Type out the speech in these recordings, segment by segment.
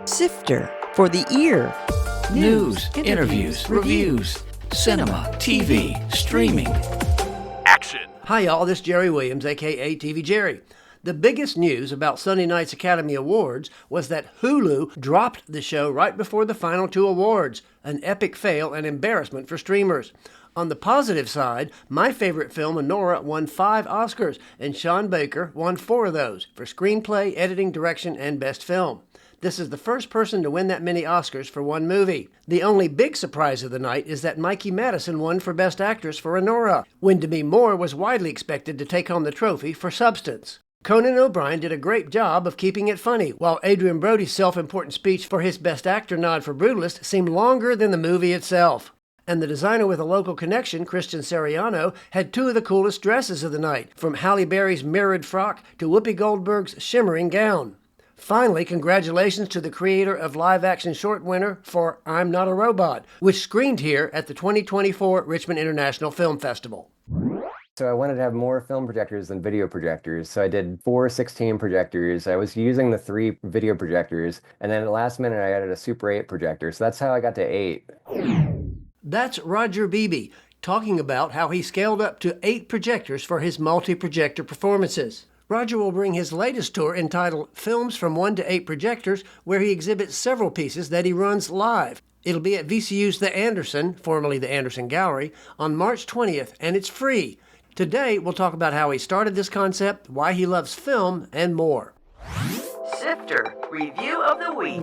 Sifter for the ear. News, interviews, reviews, cinema, TV, streaming. Action! Hi y'all, this is Jerry Williams, aka TV Jerry. The biggest news about Sunday night's Academy Awards was that Hulu dropped the show right before the final two awards, an epic fail and embarrassment for streamers. On the positive side, my favorite film, Anora, won 5 Oscars, and Sean Baker won 4 of those for screenplay, editing, direction, and best film. This is the first person to win that many Oscars for one movie. The only big surprise of the night is that Mikey Madison won for Best Actress for Anora, when Demi Moore was widely expected to take home the trophy for Substance. Conan O'Brien did a great job of keeping it funny, while Adrian Brody's self-important speech for his Best Actor nod for Brutalist seemed longer than the movie itself. And the designer with a local connection, Christian Siriano, had 2 of the coolest dresses of the night, from Halle Berry's mirrored frock to Whoopi Goldberg's shimmering gown. Finally, congratulations to the creator of live-action short winner for I'm Not a Robot, which screened here at the 2024 Richmond International Film Festival. So I wanted to have more film projectors than video projectors. So I did 4 16 projectors. I was using the 3 video projectors. And then at the last minute, I added a Super 8 projector. So that's how I got to 8. That's Roger Beebe talking about how he scaled up to 8 projectors for his multi-projector performances. Roger will bring his latest tour entitled Films from 1 to 8 Projectors, where he exhibits several pieces that he runs live. It'll be at VCU's The Anderson, formerly the Anderson Gallery, on March 20th, and it's free. Today, we'll talk about how he started this concept, why he loves film, and more. Sifter Review of the Week.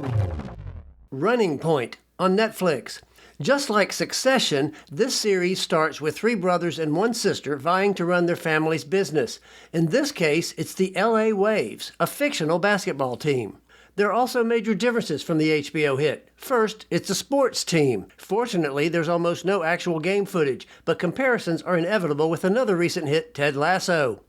Running Point on Netflix. Just like Succession, this series starts with 3 brothers and 1 sister vying to run their family's business. In this case, it's the LA Waves, a fictional basketball team. There are also major differences from the HBO hit. First, it's a sports team. Fortunately, there's almost no actual game footage, but comparisons are inevitable with another recent hit, Ted Lasso.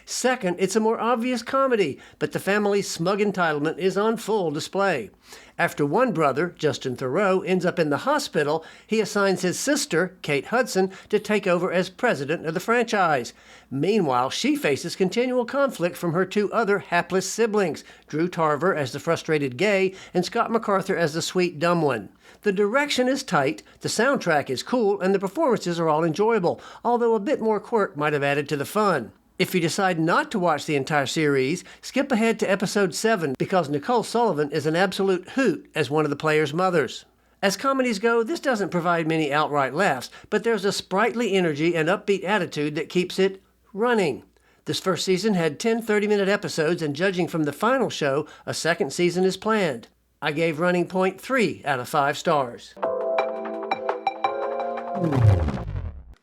Second, it's a more obvious comedy, but the family's smug entitlement is on full display. After one brother, Justin Theroux, ends up in the hospital, he assigns his sister, Kate Hudson, to take over as president of the franchise. Meanwhile, she faces continual conflict from her 2 other hapless siblings, Drew Tarver as the frustrated gay, and Scott MacArthur as the sweet dumb one. The direction is tight, the soundtrack is cool, and the performances are all enjoyable, although a bit more quirk might have added to the fun. If you decide not to watch the entire series, skip ahead to episode 7 because Nicole Sullivan is an absolute hoot as one of the players' mothers. As comedies go, this doesn't provide many outright laughs, but there's a sprightly energy and upbeat attitude that keeps it running. This first season had 10 30-minute episodes, and judging from the final show, a second season is planned. I gave Running Point 3 out of 5 stars.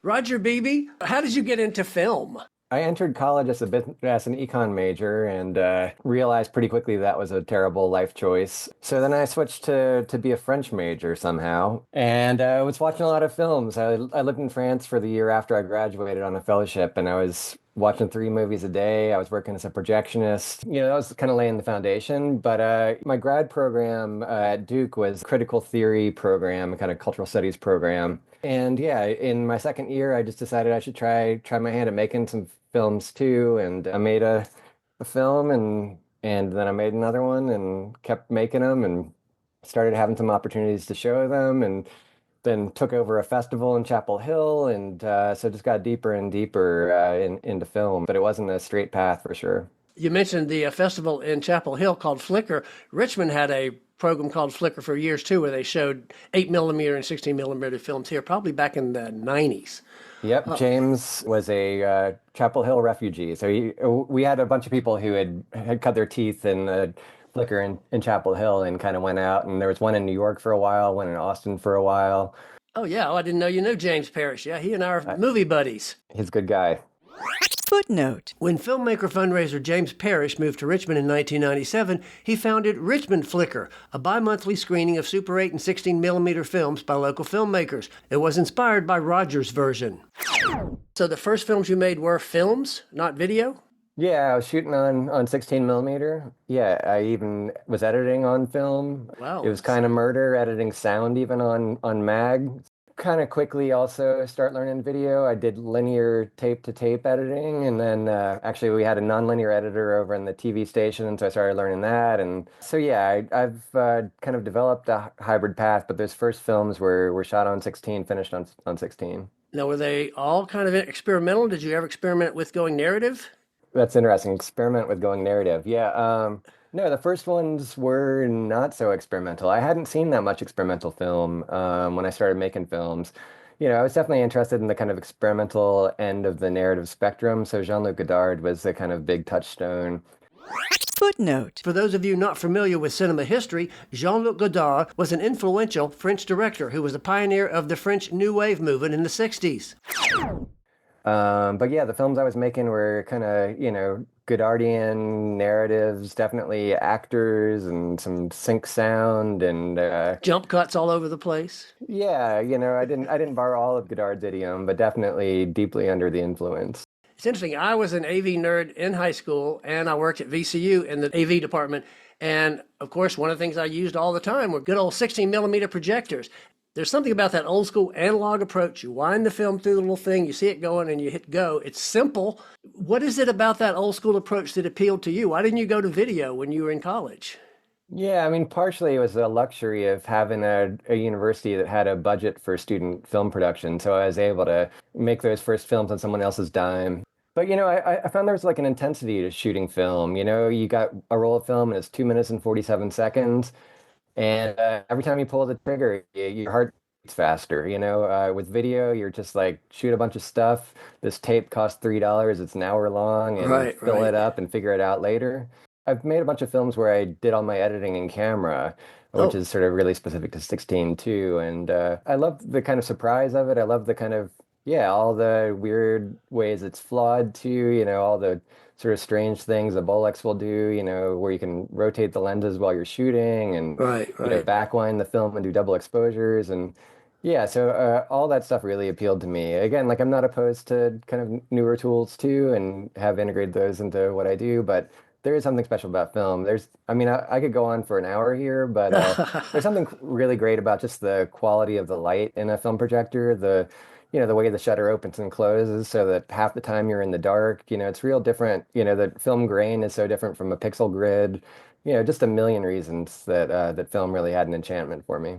Roger Beebe, how did you get into film? I entered college as an econ major and realized pretty quickly that was a terrible life choice. So then I switched to be a French major somehow, and I was watching a lot of films. I lived in France for the year after I graduated on a fellowship, and I was watching 3 movies a day. I was working as a projectionist. You know, that was kind of laying the foundation. But my grad program at Duke was a critical theory program, a kind of cultural studies program. And yeah, in my second year, I just decided I should try my hand at making some films too. And I made a film, and then I made another one and kept making them and started having some opportunities to show them, and then took over a festival in Chapel Hill, and so just got deeper and deeper into film. But it wasn't a straight path for sure. You mentioned the festival in Chapel Hill called Flickr. Richmond had a program called Flickr for years too, where they showed 8mm and 16mm films here, probably back in the 90s. Yep, James was a Chapel Hill refugee. So we had a bunch of people who had cut their teeth in Flickr in Chapel Hill and kind of went out. And there was one in New York for a while, one in Austin for a while. Oh, yeah. Oh, I didn't know you knew James Parrish. Yeah, he and I are movie buddies. He's a good guy. Footnote. When filmmaker fundraiser James Parrish moved to Richmond in 1997, he founded Richmond Flickr, a bi-monthly screening of Super 8 and 16mm films by local filmmakers. It was inspired by Roger's version. So the first films you made were films, not video? Yeah, I was shooting on 16mm. Yeah, I even was editing on film. Wow. It was kind of murder, editing sound even on mag. kind of quickly also start learning video. I did linear tape to tape editing, and then actually we had a nonlinear editor over in the TV station, so I started learning that. And so yeah, I've kind of developed a hybrid path, but those first films were shot on 16, finished on 16. Now, were they all kind of experimental? Did you ever experiment with going narrative? That's interesting. Experiment with going narrative. Yeah. No, the first ones were not so experimental. I hadn't seen that much experimental film when I started making films. I was definitely interested in the kind of experimental end of the narrative spectrum. So Jean-Luc Godard was the kind of big touchstone. Footnote. For those of you not familiar with cinema history, Jean-Luc Godard was an influential French director who was a pioneer of the French New Wave movement in the 60s. But yeah, the films I was making were kind of, Godardian narratives, definitely actors and some sync sound and Jump cuts all over the place. yeah, I didn't borrow all of Godard's idiom, but definitely deeply under the influence. It's interesting. I was an AV nerd in high school, and I worked at VCU in the AV department. And of course, one of the things I used all the time were good old 16 millimeter projectors. There's something about that old school analog approach. You wind the film through the little thing, you see it going, and you hit go. It's simple. What is it about that old school approach that appealed to you? Why didn't you go to video when you were in college? Yeah, I mean, partially it was a luxury of having a university that had a budget for student film production. So I was able to make those first films on someone else's dime. But, I found there was like an intensity to shooting film. You got a roll of film and it's 2 minutes and 47 seconds. And every time you pull the trigger, your heart beats faster. With video, you're just like shoot a bunch of stuff. This tape costs $3. It's an hour long, and Right, fill right. it up and figure it out later. I've made a bunch of films where I did all my editing in camera, which Oh, is sort of really specific to 16 too. And I love the kind of surprise of it. I love the kind of, yeah, all the weird ways it's flawed too. All the sort of strange things a Bolex will do, where you can rotate the lenses while you're shooting and, right, right. backwind the film and do double exposures. And yeah, so all that stuff really appealed to me. Again, like I'm not opposed to kind of newer tools too and have integrated those into what I do, but there is something special about film. I mean, I could go on for an hour here, but there's something really great about just the quality of the light in a film projector, the way the shutter opens and closes so that half the time you're in the dark. It's real different. The film grain is so different from a pixel grid. Just a million reasons that film really had an enchantment for me.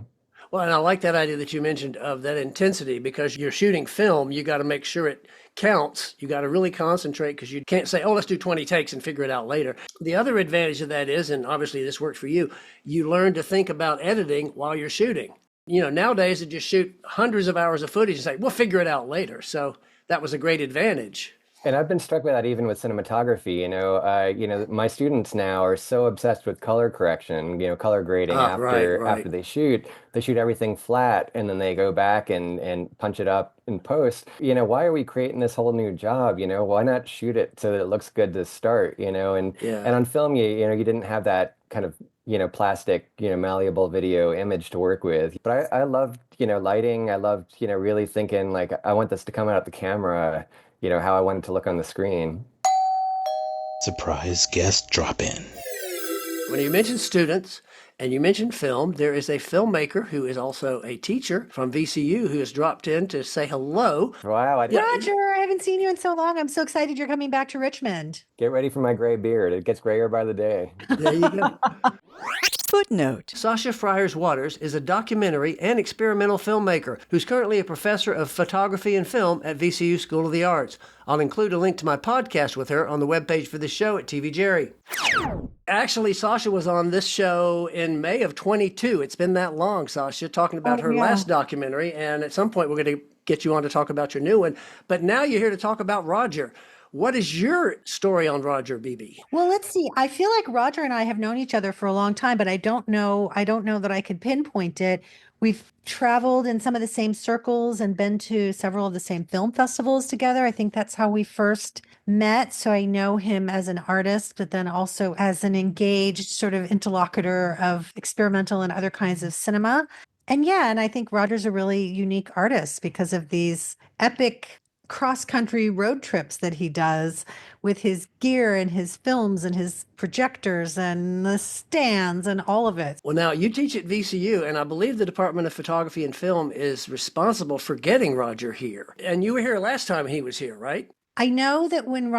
Well, and I like that idea that you mentioned of that intensity because you're shooting film, you got to make sure it counts. You got to really concentrate because you can't say, oh, let's do 20 takes and figure it out later. The other advantage of that is, and obviously this worked for you, you learn to think about editing while you're shooting. Nowadays, they just shoot hundreds of hours of footage and say, we'll figure it out later. So that was a great advantage. And I've been struck by that even with cinematography. My students now are so obsessed with color correction, color grading Ah, right, after right. they shoot. They shoot everything flat and then they go back and punch it up in post. Why are we creating this whole new job? Why not shoot it so that it looks good to start, and Yeah. on film you didn't have that kind of plastic, malleable video image to work with. But I loved, lighting. I loved, really thinking like I want this to come out of the camera, how I wanted to look on the screen. Surprise guest drop in. When you mention students and you mention film, there is a filmmaker who is also a teacher from VCU who has dropped in to say hello. Wow, Yeah, Roger, I haven't seen you in so long. I'm so excited you're coming back to Richmond. get ready for my gray beard. It gets grayer by the day. there you go. Footnote. Sasha Friars Waters is a documentary and experimental filmmaker who's currently a professor of photography and film at VCU School of the Arts. I'll include a link to my podcast with her on the webpage for this show at TV Jerry. Actually, Sasha was on this show in May of 22. It's been that long, Sasha, talking about her last documentary. And at some point, we're going to get you on to talk about your new one. But now you're here to talk about Roger. What is your story on Roger, Beebe? Well, let's see. I feel like Roger and I have known each other for a long time, but I don't know that I could pinpoint it. We've traveled in some of the same circles and been to several of the same film festivals together. I think that's how we first met. So I know him as an artist, but then also as an engaged sort of interlocutor of experimental and other kinds of cinema. And I think Roger's a really unique artist because of these epic cross-country road trips that he does with his gear and his films and his projectors and the stands and all of it. Well, now you teach at VCU, and I believe the Department of Photography and Film is responsible for getting Roger here. And you were here last time he was here, right? I know that when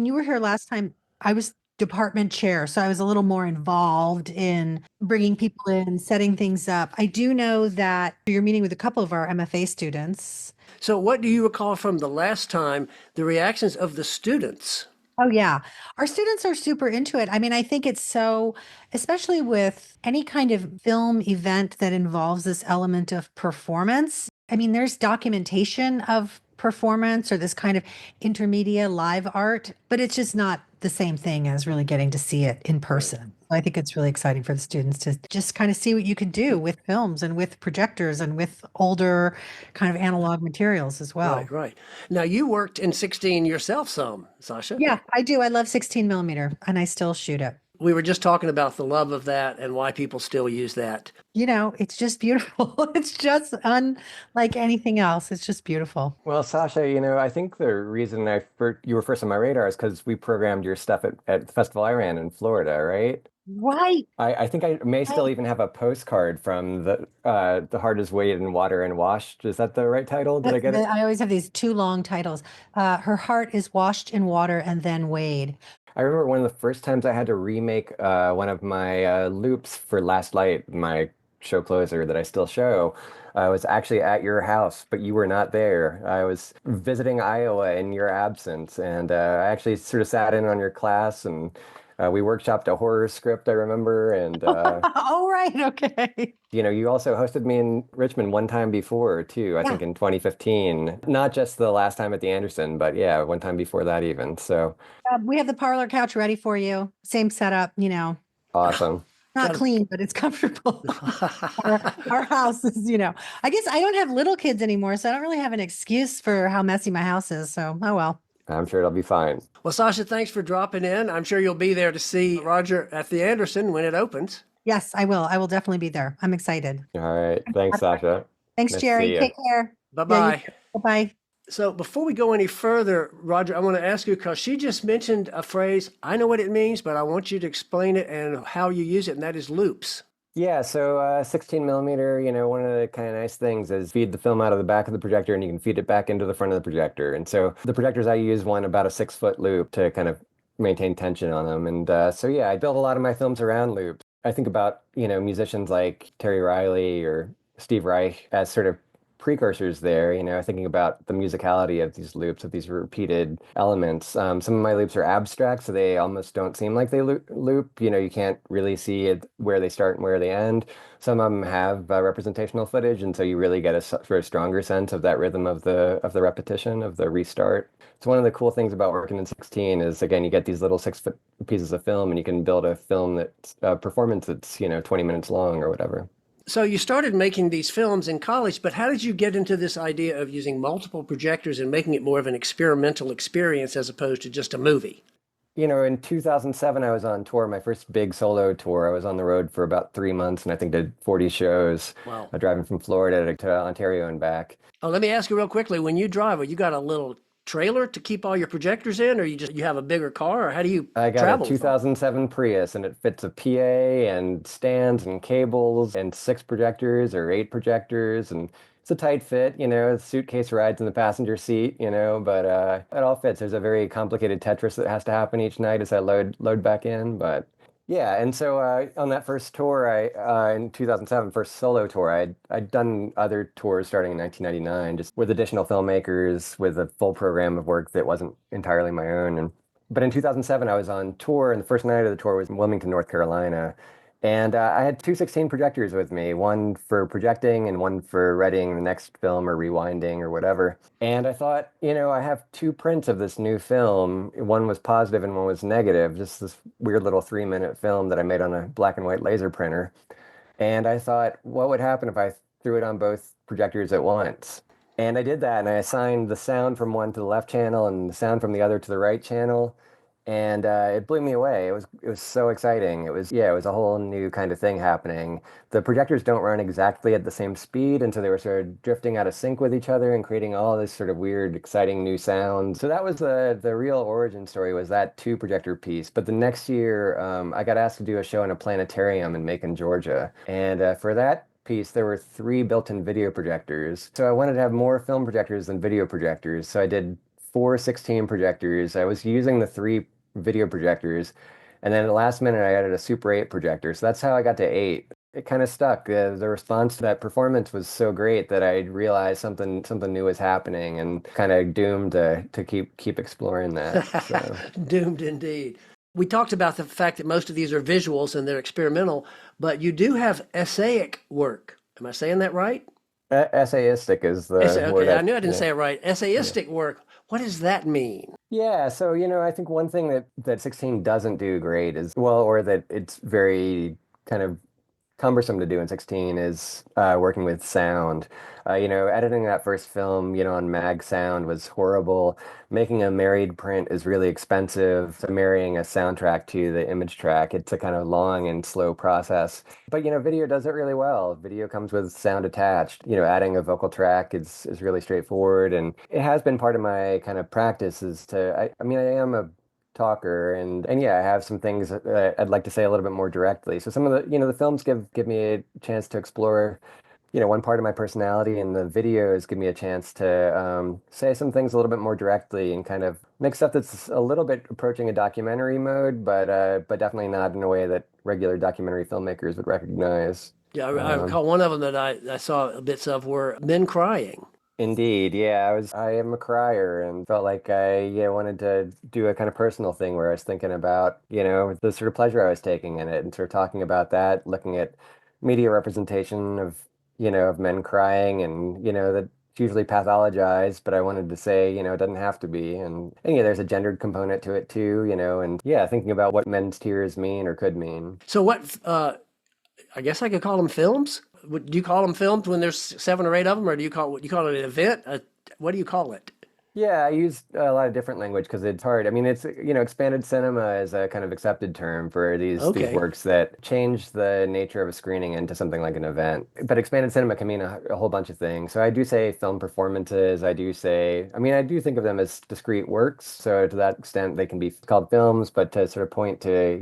you were here last time, I was department chair, so I was a little more involved in bringing people in, setting things up. I do know that you're meeting with a couple of our MFA students. So, what do you recall from the last time, the reactions of the students? Oh, yeah. Our students are super into it. I mean, I think it's so, especially with any kind of film event that involves this element of performance. I mean, there's documentation of performance or this kind of intermedia live art, but it's just not the same thing as really getting to see it in person. I think it's really exciting for the students to just kind of see what you can do with films and with projectors and with older kind of analog materials as well. Right, right. Now, you worked in 16 yourself some, Sasha. Yeah, I do. I love 16 millimeter and I still shoot it. We were just talking about the love of that and why people still use that. You know, it's just beautiful. It's just unlike anything else. It's just beautiful. Well, Sasha, I think the reason you were first on my radar is because we programmed your stuff at the festival I ran in Florida, right? Right. I think I may still even have a postcard from the Heart is Weighed in Water and Washed. Is that the right title? Did I get it? I always have these two long titles. Her heart is washed in water and then weighed. I remember one of the first times I had to remake one of my loops for Last Light, my show closer that I still show. I was actually at your house, but you were not there. I was visiting Iowa in your absence, and I actually sort of sat in on your class, and we workshopped a horror script, I remember, and Oh, right. Okay. you also hosted me in Richmond one time before too, I think in 2015. Not just the last time at the Anderson, but yeah, one time before that even. So We have the parlor couch ready for you. Same setup, awesome. not clean, but it's comfortable. Our house is, I guess I don't have little kids anymore, so I don't really have an excuse for how messy my house is. So, oh well. I'm sure it'll be fine. Well, Sasha, thanks for dropping in. I'm sure you'll be there to see Roger at the Anderson when it opens. Yes, I will. I will definitely be there. I'm excited. All right. Thanks, Sasha. Thanks, Nice to Jerry. see ya. Take care. Bye-bye. Bye-bye. So before we go any further, Roger, I want to ask you, because she just mentioned a phrase. I know what it means, but I want you to explain it and how you use it, and that is loops. Yeah, so 16 millimeter, one of the kind of nice things is feed the film out of the back of the projector and you can feed it back into the front of the projector. And so the projectors I use want about a 6-foot loop to kind of maintain tension on them. And so, yeah, I build a lot of my films around loops. I think about, musicians like Terry Riley or Steve Reich as sort of precursors there, thinking about the musicality of these loops, of these repeated elements. Some of my loops are abstract, so they almost don't seem like they loop. You can't really see it, where they start and where they end. Some of them have representational footage, and so you really get a sort of stronger sense of that rhythm of the repetition, of the restart. So one of the cool things about working in 16 is, again, you get these little 6-foot pieces of film, and you can build a film that's a performance that's 20 minutes long or whatever. So you started making these films in college, but how did you get into this idea of using multiple projectors and making it more of an experimental experience as opposed to just a movie? In 2007, I was on tour, my first big solo tour. I was on the road for about 3 months and I think did 40 shows. Wow. Driving from Florida to Ontario and back. Oh, let me ask you real quickly. When you drive, you got a little trailer to keep all your projectors in, or you have a bigger car, or how do you I got travel? a 2007 Prius, and it fits a PA and stands and cables and 6 projectors or 8 projectors, and it's a tight fit. The suitcase rides in the passenger seat, but it all fits. There's a very complicated Tetris that has to happen each night as I load back in, but yeah. And so on that first tour, in 2007, first solo tour, I'd done other tours starting in 1999, just with additional filmmakers, with a full program of work that wasn't entirely my own. But in 2007, I was on tour, and the first night of the tour was in Wilmington, North Carolina. And I had 2 16 projectors with me, one for projecting and one for readying the next film or rewinding or whatever. And I thought, I have 2 prints of this new film. One was positive and one was negative, just this weird little 3-minute film that I made on a black and white laser printer. And I thought, what would happen if I threw it on both projectors at once? And I did that, and I assigned the sound from one to the left channel and the sound from the other to the right channel. and it blew me away. It was so exciting. It was a whole new kind of thing happening. The projectors don't run exactly at the same speed, and so they were sort of drifting out of sync with each other and creating all this sort of weird, exciting new sounds. So that was the real origin story, was that two projector piece. But the next year, I got asked to do a show in a planetarium in Macon, Georgia, and for that piece, there were three built-in video projectors. So I wanted to have more film projectors than video projectors. So I did four 16 projectors. I was using the three video projectors. And then at the last minute, I added a Super 8 projector. So that's how I got to 8. It kind of stuck. The response to that performance was so great that I realized something new was happening, and kind of doomed to keep exploring that. So. Doomed indeed. We talked about the fact that most of these are visuals and they're experimental, but you do have essaic work. Am I saying that right? Essayistic is the word. Okay, I knew I didn't yeah. say it right. Essayistic work. What does that mean? Yeah, so I think one thing that 16 doesn't do great is, well, or that it's very kind of cumbersome to do in 16 is working with sound. Editing that first film, on Mag Sound was horrible. Making a married print is really expensive. So marrying a soundtrack to the image track, it's a kind of long and slow process. But, video does it really well. Video comes with sound attached. Adding a vocal track is really straightforward. And it has been part of my kind of practice I am a talker, and yeah, I have some things that I'd like to say a little bit more directly. So some of the films give me a chance to explore one part of my personality, and the videos give me a chance to say some things a little bit more directly and kind of make stuff that's a little bit approaching a documentary mode, but definitely not in a way that regular documentary filmmakers would recognize. Yeah, I recall one of them that I saw bits of were men crying. Indeed, yeah, I am a crier, and felt like I wanted to do a kind of personal thing where I was thinking about, the sort of pleasure I was taking in it, and sort of talking about that, looking at media representation of men crying, and that it's usually pathologized, but I wanted to say, it doesn't have to be. And yeah, there's a gendered component to it too, and yeah, thinking about what men's tears mean or could mean. So I guess I could call them films. Do you call them films when there's 7 or 8 of them, or do you call it an event? What do you call it? Yeah, I use a lot of different language because it's hard. I mean, it's, expanded cinema is a kind of accepted term for these Okay. works that change the nature of a screening into something like an event. But expanded cinema can mean a whole bunch of things. So I do say film performances. I do think of them as discrete works. So to that extent, they can be called films, but to sort of point to,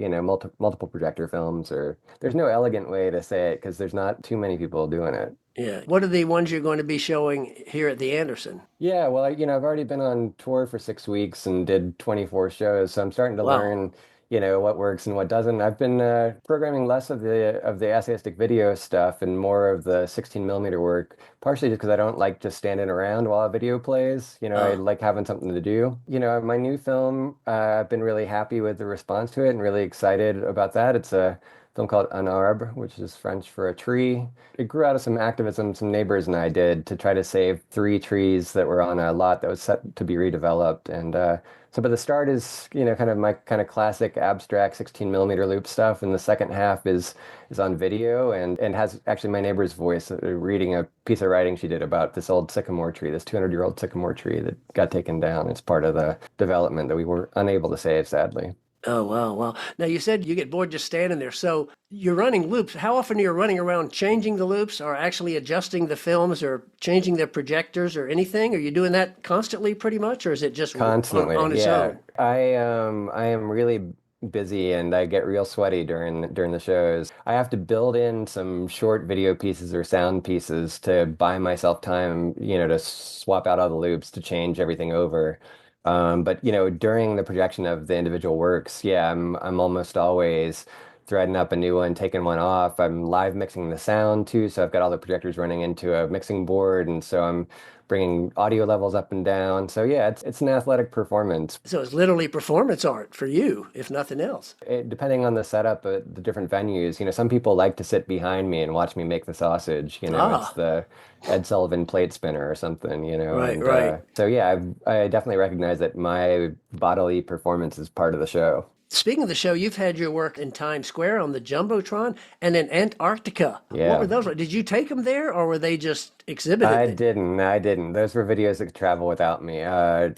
multiple projector films, or there's no elegant way to say it because there's not too many people doing it. Yeah. What are the ones you're going to be showing here at the Anderson? Yeah, well, I've already been on tour for 6 weeks and did 24 shows, so I'm starting to Wow. learn, what works and what doesn't. I've been programming less of the essayistic video stuff and more of the 16 millimeter work, partially just because I don't like just standing around while a video plays. I like having something to do. My new film, I've been really happy with the response to it and really excited about that. It's a film called Un Arbre, which is French for a tree. It grew out of some activism some neighbors and I did to try to save 3 trees that were on a lot that was set to be redeveloped. And but the start is, kind of my kind of classic abstract 16 millimeter loop stuff, and the second half is on video and has actually my neighbor's voice reading a piece of writing she did about this old sycamore tree, this 200-year-old sycamore tree that got taken down. It's part of the development that we were unable to save, sadly. Oh, wow, wow. Now, you said you get bored just standing there. So you're running loops. How often are you running around changing the loops, or actually adjusting the films, or changing the projectors or anything? Are you doing that constantly pretty much, or is it just Constantly, on its yeah. own? I am really busy and I get real sweaty during the shows. I have to build in some short video pieces or sound pieces to buy myself time, to swap out all the loops, to change everything over. But during the projection of the individual works, yeah, I'm almost always threading up a new one, taking one off. I'm live mixing the sound too, so I've got all the projectors running into a mixing board, and so I'm bringing audio levels up and down. So yeah, it's an athletic performance. So it's literally performance art for you, if nothing else. Depending on the setup at the different venues, some people like to sit behind me and watch me make the sausage. It's the Ed Sullivan plate spinner or something. Right, and right. so yeah, I definitely recognize that my bodily performance is part of the show. Speaking of the show, you've had your work in Times Square on the Jumbotron and in Antarctica. What were Yeah. those? Did you take them there or were they just exhibited I there? didn't. I didn't. Those were videos that could travel without me.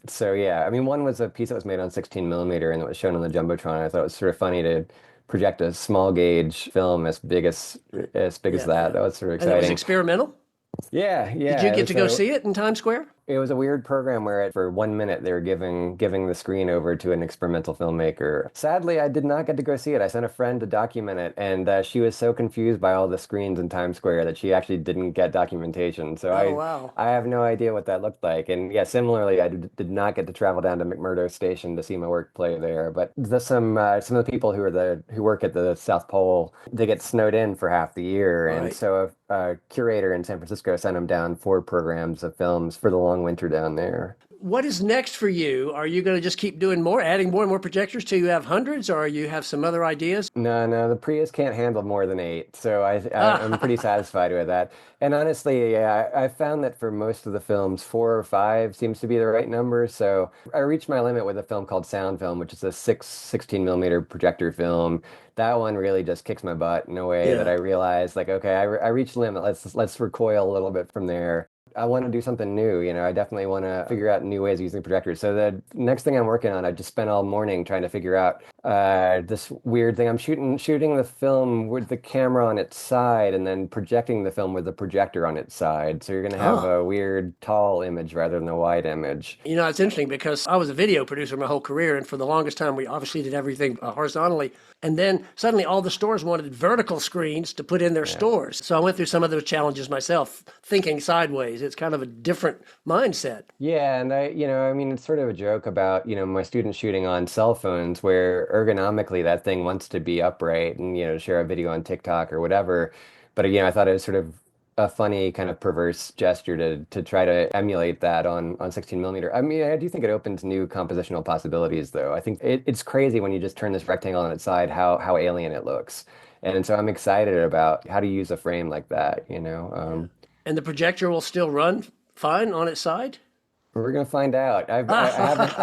So yeah, I mean, one was a piece that was made on 16 millimeter and it was shown on the Jumbotron. I thought it was sort of funny to project a small gauge film as big as Yeah, that. yeah. That was sort of And it was exciting. experimental? Yeah, Did yeah. you get to go see it in Times Square? It was a weird program where for 1 minute they were giving the screen over to an experimental filmmaker. Sadly, I did not get to go see it. I sent a friend to document it, and she was so confused by all the screens in Times Square that she actually didn't get documentation. So Oh, I wow. I have no idea what that looked like. And yeah, similarly, I did not get to travel down to McMurdo Station to see my work play there. But some of the people who work at the South Pole, they get snowed in for half the year, and Right. so a curator in San Francisco sent them down 4 programs of films for the long winter down there. What is next for you? Are you going to just keep doing more, adding more and more projectors till you have hundreds, or you have some other ideas? No, no, the Prius can't handle more than 8, so I'm pretty satisfied with that. And honestly, yeah, I found that for most of the films, 4 or 5 seems to be the right number. So I reached my limit with a film called Sound Film, which is a 16 millimeter projector film. That one really just kicks my butt in a way that Yeah. I realized, like, okay, I reached the limit. Let's recoil a little bit from there. I want to do something new. I definitely want to figure out new ways of using projectors. So the next thing I'm working on, I just spent all morning trying to figure out this weird thing. I'm shooting the film with the camera on its side and then projecting the film with the projector on its side. So you're going to have Oh. a weird tall image rather than a wide image. It's interesting because I was a video producer my whole career, and for the longest time, we obviously did everything horizontally. And then suddenly, all the stores wanted vertical screens to put in their Yeah. stores. So I went through some of those challenges myself, thinking sideways. It's kind of a different mindset. Yeah, and I mean, it's sort of a joke about, my students shooting on cell phones where ergonomically that thing wants to be upright and, share a video on TikTok or whatever. But, I thought it was sort of a funny kind of perverse gesture to try to emulate that on 16 millimeter. I mean, I do think it opens new compositional possibilities, though. I think it's crazy when you just turn this rectangle on its side, how alien it looks. And so I'm excited about how to use a frame like that. Yeah. And the projector will still run fine on its side? We're gonna find out. I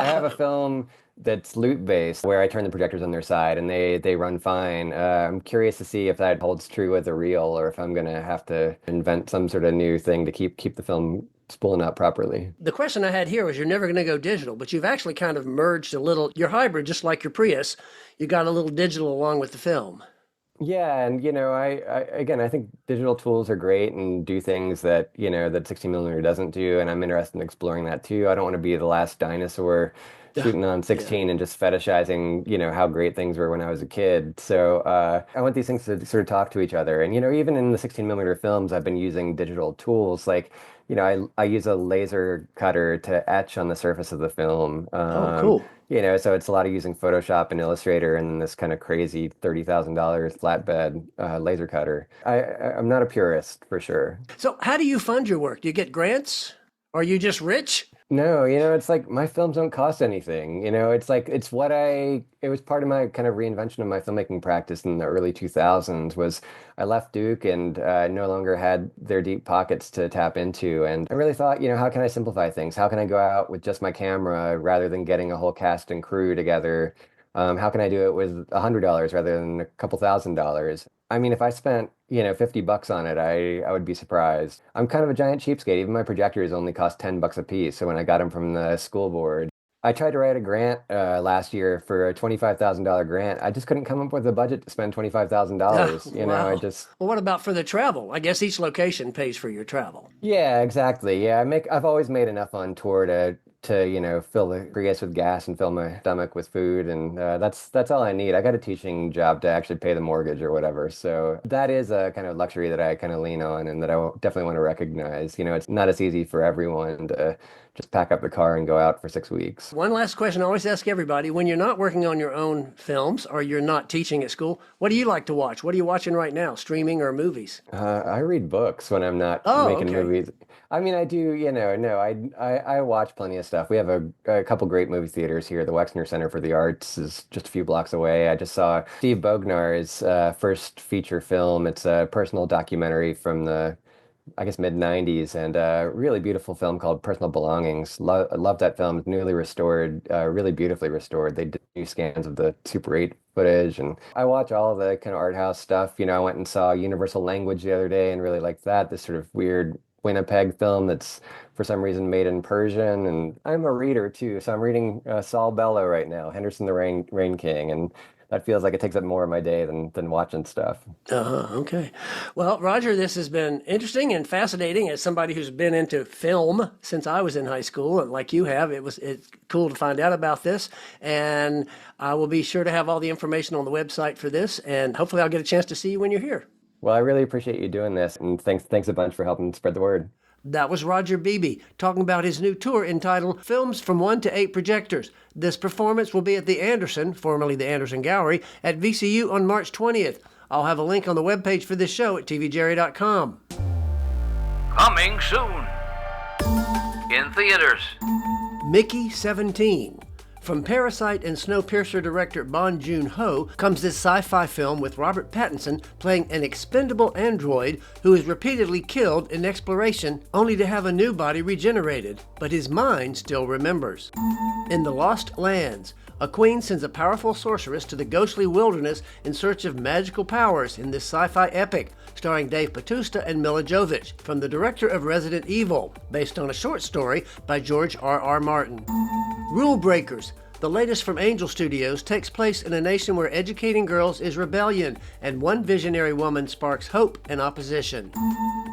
have a film that's loop based where I turn the projectors on their side and they run fine. I'm curious to see if that holds true with the reel or if I'm gonna have to invent some sort of new thing to keep the film spooling out properly. The question I had here was you're never going to go digital, but you've actually kind of merged a little. You're hybrid, just like your Prius. You got a little digital along with the film. Yeah, and I think digital tools are great and do things that 16 millimeter doesn't do, and I'm interested in exploring that too. I don't want to be the last dinosaur shooting on Yeah. 16 and just fetishizing, how great things were when I was a kid. So I want these things to sort of talk to each other. And even in the 16 millimeter films, I've been using digital tools like, I use a laser cutter to etch on the surface of the film. Oh, cool. So it's a lot of using Photoshop and Illustrator and this kind of crazy $30,000 flatbed laser cutter. I'm not a purist for sure. So, how do you fund your work? Do you get grants? Are you just rich? No, it's like my films don't cost anything. It's like it was part of my kind of reinvention of my filmmaking practice in the early 2000s was I left Duke and no longer had their deep pockets to tap into. And I really thought, how can I simplify things? How can I go out with just my camera rather than getting a whole cast and crew together? How can I do it with $100 rather than a couple $1,000s? I mean, if I spent, $50 on it, I would be surprised. I'm kind of a giant cheapskate. Even my projectors only cost $10 a piece. So when I got them from the school board, I tried to write a grant last year for a $25,000 grant. I just couldn't come up with a budget to spend $25,000. I Wow. just Well, what about for the travel? I guess each location pays for your travel. Yeah, exactly. Yeah, I've always made enough on tour to fill the Prius with gas and fill my stomach with food, and that's all I need. I got a teaching job to actually pay the mortgage or whatever, so that is a kind of luxury that I kind of lean on and that definitely want to recognize. It's not as easy for everyone to just pack up the car and go out for 6 weeks. One last question I always ask everybody when you're not working on your own films or you're not teaching at school, what do you like to watch? What are you watching right now, streaming or movies? I read books when I'm not Oh, making okay. movies. I mean, I do, no, I watch plenty of stuff. We have a couple great movie theaters here. The Wexner Center for the Arts is just a few blocks away. I just saw Steve Bognar's first feature film. It's a personal documentary from the I guess, mid-90s, and a really beautiful film called Personal Belongings. I love that film. It's newly restored, really beautifully restored. They did new scans of the Super 8 footage, and I watch all the kind of art house stuff. I went and saw Universal Language the other day and really liked that. This sort of weird Winnipeg film that's for some reason made in Persian. And I'm a reader too, so I'm reading Saul Bellow right now, Henderson the Rain King, and that feels like it takes up more of my day than watching stuff. Okay. Well, Roger, this has been interesting and fascinating. As somebody who's been into film since I was in high school, and like you have, it's cool to find out about this. And I will be sure to have all the information on the website for this, and hopefully I'll get a chance to see you when you're here. Well, I really appreciate you doing this, and thanks a bunch for helping spread the word. That was Roger Beebe talking about his new tour entitled Films from 1 to 8 Projectors. This performance will be at the Anderson, formerly the Anderson Gallery, at VCU on March 20th. I'll have a link on the webpage for this show at tvjerry.com. Coming soon. In theaters. Mickey 17. From Parasite and Snowpiercer director Bong Joon-ho comes this sci-fi film with Robert Pattinson playing an expendable android who is repeatedly killed in exploration only to have a new body regenerated, but his mind still remembers. In The Lost Lands, a queen sends a powerful sorceress to the ghostly wilderness in search of magical powers in this sci-fi epic, starring Dave Bautista and Mila Jovovich, from the director of Resident Evil, based on a short story by George R.R. Martin. Rule Breakers, the latest from Angel Studios, takes place in a nation where educating girls is rebellion, and one visionary woman sparks hope and opposition.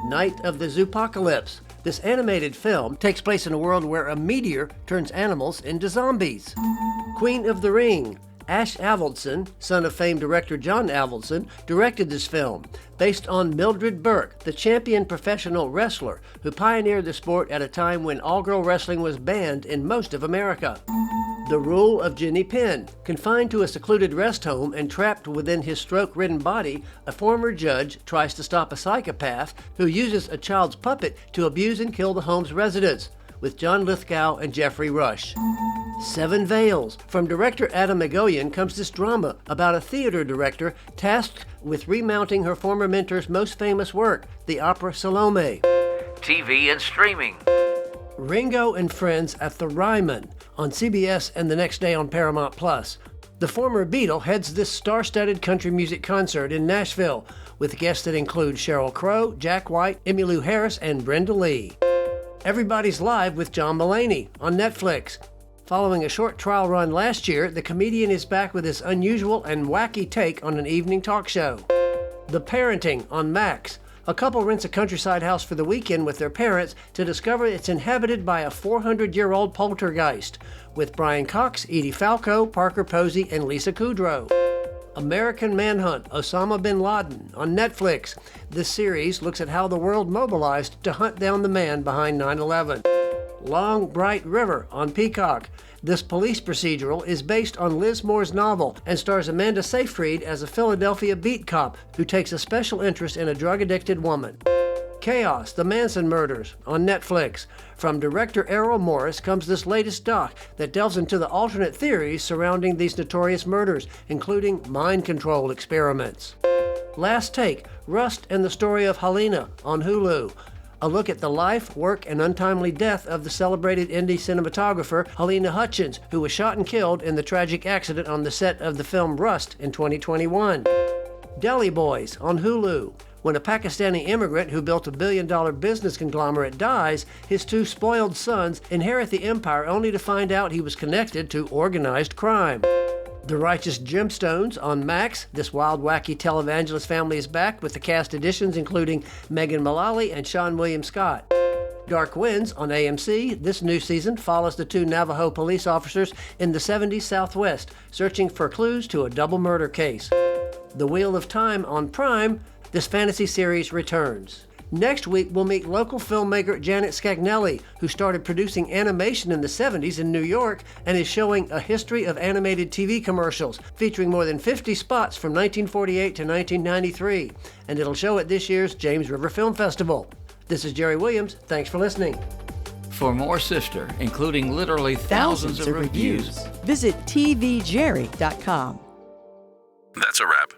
Night of the Zoopocalypse. This animated film takes place in a world where a meteor turns animals into zombies. Queen of the Ring. Ash Avildsen, son of famed director John Avildsen, directed this film, based on Mildred Burke, the champion professional wrestler who pioneered the sport at a time when all-girl wrestling was banned in most of America. The Rule of Jenny Penn. Confined to a secluded rest home and trapped within his stroke-ridden body, a former judge tries to stop a psychopath who uses a child's puppet to abuse and kill the home's residents, with John Lithgow and Jeffrey Rush. Seven Veils. From director Adam Egoyan comes this drama about a theater director tasked with remounting her former mentor's most famous work, the opera Salome. TV and streaming. Ringo and Friends at the Ryman on CBS and the next day on Paramount+. The former Beatle heads this star-studded country music concert in Nashville, with guests that include Sheryl Crow, Jack White, Emmylou Harris, and Brenda Lee. Everybody's Live with John Mulaney on Netflix. Following a short trial run last year, the comedian is back with his unusual and wacky take on an evening talk show. The Parenting on Max. A couple rents a countryside house for the weekend with their parents to discover it's inhabited by a 400-year-old poltergeist, with Brian Cox, Edie Falco, Parker Posey, and Lisa Kudrow. American Manhunt, Osama bin Laden on Netflix. This series looks at how the world mobilized to hunt down the man behind 9/11. Long Bright River on Peacock. This police procedural is based on Liz Moore's novel and stars Amanda Seyfried as a Philadelphia beat cop who takes a special interest in a drug-addicted woman. Chaos, The Manson Murders on Netflix. From director Errol Morris comes this latest doc that delves into the alternate theories surrounding these notorious murders, including mind control experiments. Last Take, Rust and the Story of Helena on Hulu. A look at the life, work, and untimely death of the celebrated indie cinematographer Helena Hutchins, who was shot and killed in the tragic accident on the set of the film Rust in 2021. Deli Boys on Hulu. When a Pakistani immigrant who built $1 billion business conglomerate dies, his two spoiled sons inherit the empire only to find out he was connected to organized crime. The Righteous Gemstones on Max. This wild, wacky televangelist family is back with the cast additions including Megan Mullally and Sean William Scott. Dark Winds on AMC. This new season follows the two Navajo police officers in the 70s Southwest, searching for clues to a double murder case. The Wheel of Time on Prime. This fantasy series returns. Next week, we'll meet local filmmaker Janet Scagnelli, who started producing animation in the 70s in New York and is showing a history of animated TV commercials, featuring more than 50 spots from 1948 to 1993. And it'll show at this year's James River Film Festival. This is Jerry Williams. Thanks for listening. For more Sister, including literally thousands of reviews, Visit tvjerry.com. That's a wrap.